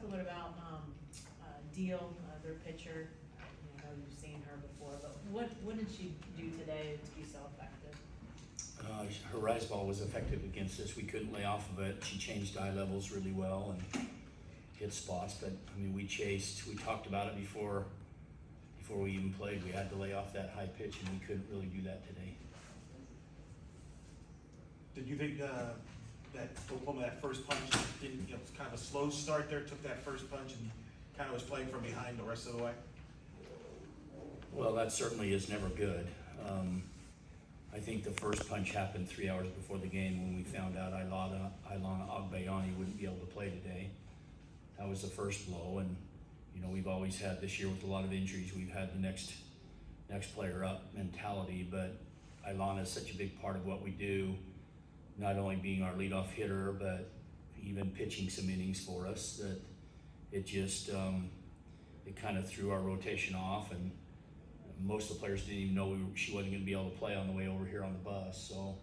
little bit about Deal, their pitcher. I know you've seen her before, but what did she do today to be so effective? Her rise ball was effective against us. We couldn't lay off of it. She changed eye levels really well and hit spots. But I mean, we talked about it before we even played. We had to lay off that high pitch, and we couldn't really do that today. Did you think that Oklahoma, that first punch, didn't, it was kind of a slow start there, took that first punch and kind of was playing from behind the rest of the way? Well, that certainly is never good. I think the first punch happened 3 hours before the game when we found out Ilana Agbayani wouldn't be able to play today. That was the first blow, and you know, we've always had this year with a lot of injuries, we've had the next player up mentality, but Ilana is such a big part of what we do, not only being our leadoff hitter, but even pitching some innings for us, that it just, it kind of threw our rotation off, and most of the players didn't even know she wasn't going to be able to play on the way over here on the bus. So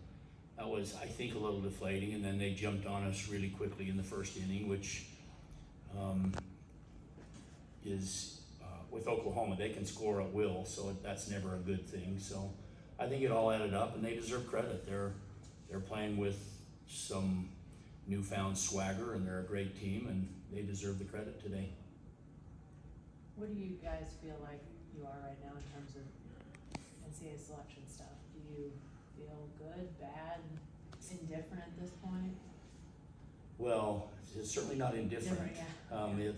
that was, I think, a little deflating. And then they jumped on us really quickly in the first inning, which is with Oklahoma, they can score at will, so that's never a good thing. So I think it all added up, and they deserve credit. They're playing with some newfound swagger, and they're a great team, and they deserve the credit today. What do you guys feel like you are right now in terms of NCAA selection stuff? Do you feel good, bad, indifferent at this point? Well, it's certainly not indifferent. Yeah.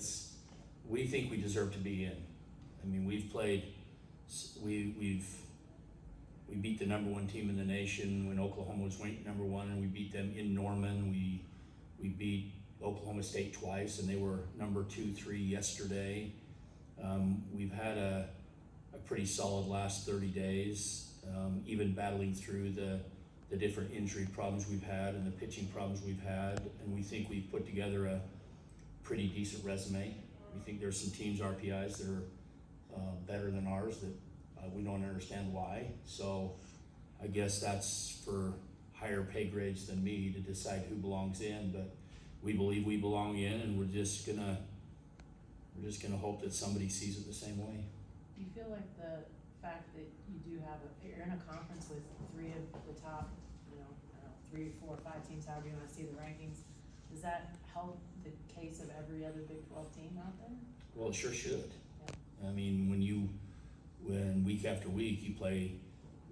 We think we deserve to be in. I mean, we beat the number one team in the nation when Oklahoma was ranked number one, and we beat them in Norman. We beat Oklahoma State twice, and they were number 2, 3 yesterday. We've had a pretty solid last 30 days, even battling through the different injury problems we've had and the pitching problems we've had, and we think we've put together a pretty decent resume. We think there's some teams, RPIs, that are better than ours that we don't understand why. So I guess that's for higher pay grades than me to decide who belongs in, but we believe we belong in, and we're just gonna hope that somebody sees it the same way. Do you feel like the fact that you do have you're in a conference with 3 of the top, I don't know, 3, 4, 5 teams, however you want to see the rankings, does that help the case of every other Big 12 team out there? Well, it sure should. Yeah. I mean, when week after week you play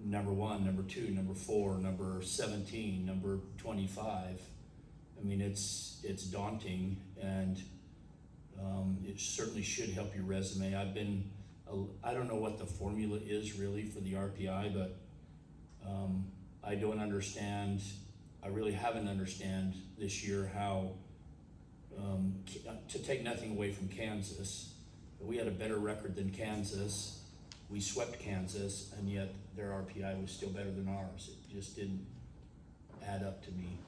number 1, number 2, number 4, number 17, number 25, I mean, it's daunting, and it certainly should help your resume. I don't know what the formula is really for the RPI, but I don't understand. I really haven't understand this year how, to take nothing away from Kansas, but we had a better record than Kansas. We swept Kansas, and yet their RPI was still better than ours. It just didn't add up to me.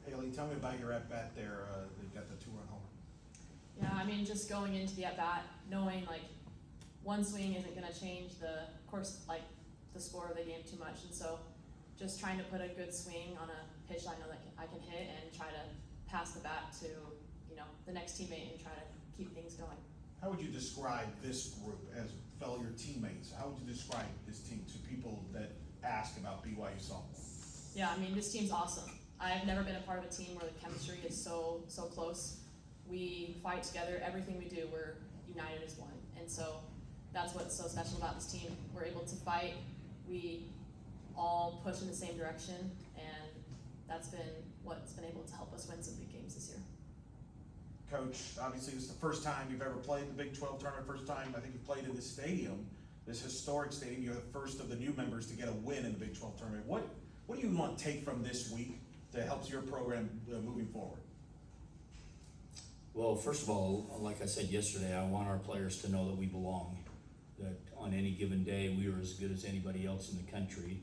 Haley, tell me about your at-bat there. They got the 2-run homer. Yeah, I mean, just going into the at-bat, knowing like one swing isn't going to change the course, like the score of the game too much, and so just trying to put a good swing on a pitch I know that I can hit, and try to pass the bat to, you know, the next teammate and try to keep things going. How would you describe this group as fellow your teammates? How would you describe this team to people that ask about BYU softball? Yeah, I mean, this team's awesome. I've never been a part of a team where the chemistry is so close. We fight together. Everything we do, we're united as one. And so that's what's so special about this team. We're able to fight. We all push in the same direction, and that's been what's been able to help us win some big games this year. Coach, obviously this is the first time you've ever played the Big 12 tournament, first time I think you played in this stadium, this historic stadium. You're the first of the new members to get a win in the Big 12 tournament. What do you want to take from this week that helps your program moving forward? Well, first of all, like I said yesterday, I want our players to know that we belong, that on any given day we are as good as anybody else in the country.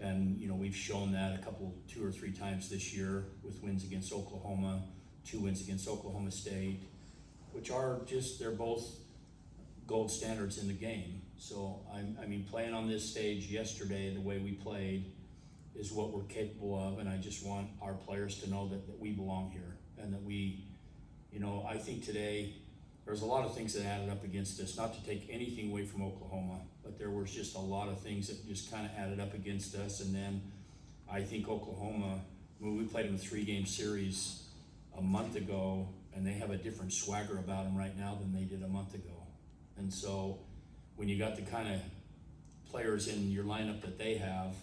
And you know, we've shown that 2 or 3 times this year with wins against Oklahoma, 2 wins against Oklahoma State, which are just, they're both gold standards in the game. So I mean, playing on this stage yesterday, the way we played, is what we're capable of, and I just want our players to know that we belong here, and that we, You know, I think today, there's a lot of things that added up against us, not to take anything away from Oklahoma, but there was just a lot of things that just kind of added up against us. And then I think Oklahoma, when we played them a 3-game series a month ago, and they have a different swagger about them right now than they did a month ago. And so when you got the kind of players in your lineup that they have,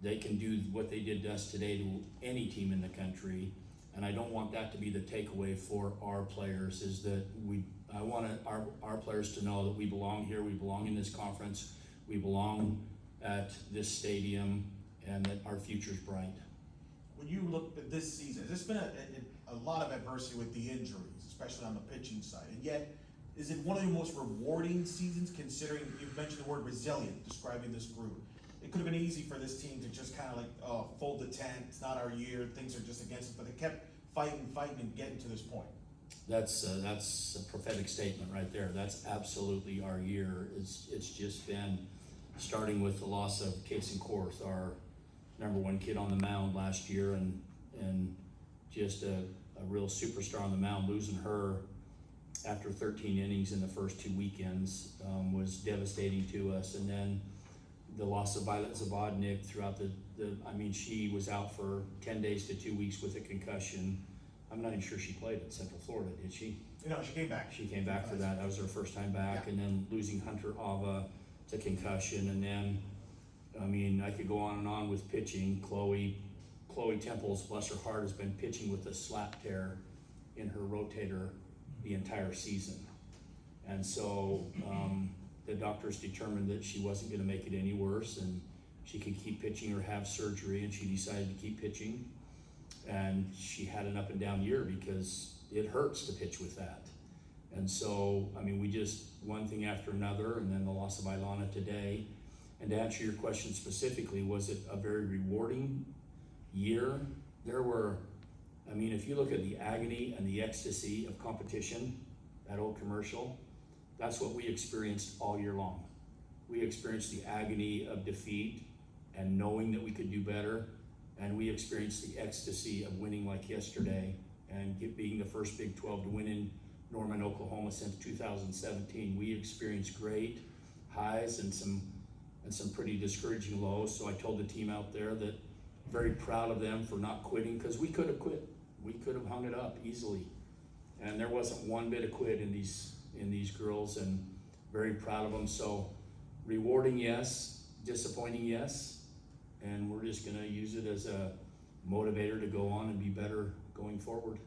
they can do what they did to us today to any team in the country. And I don't want that to be the takeaway for our players, is that I want our players to know that we belong here, we belong in this conference, we belong at this stadium, and that our future's bright. When you look at this season, there's been a lot of adversity with the injuries, especially on the pitching side, and yet, is it one of the most rewarding seasons, considering you've mentioned the word resilient, describing this group? It could have been easy for this team to just kind of like, fold the tent, it's not our year, things are just against us, but they kept fighting and getting to this point. That's a prophetic statement right there. That's absolutely our year. It's just been, starting with the loss of Case Korth, our #1 kid on the mound last year, and just a real superstar on the mound. Losing her after 13 innings in the first 2 weekends was devastating to us. And then the loss of Violet Zavodnik throughout she was out for 10 days to 2 weeks with a concussion. I'm not even sure she played at Central Florida, did she? No, she came back. She came back for that. That was her first time back. Yeah. And then losing Hunter Ava to concussion. And then, I could go on and on with pitching. Chloe Temples, bless her heart, has been pitching with a slap tear in her rotator the entire season. And so the doctors determined that she wasn't going to make it any worse, and she could keep pitching or have surgery, and she decided to keep pitching. And she had an up and down year because it hurts to pitch with that. And so, we just, one thing after another, and then the loss of Ilana today. And to answer your question specifically, was it a very rewarding year? There were, if you look at the agony and the ecstasy of competition, that old commercial, that's what we experienced all year long. We experienced the agony of defeat and knowing that we could do better, and we experienced the ecstasy of winning like yesterday and being the first Big 12 to win in Norman, Oklahoma since 2017. We experienced great highs and some pretty discouraging lows. So I told the team out there that very proud of them for not quitting, because we could have quit. We could have hung it up easily. And there wasn't one bit of quit in these girls, and very proud of them. So rewarding, yes. Disappointing, yes. And we're just gonna use it as a motivator to go on and be better going forward.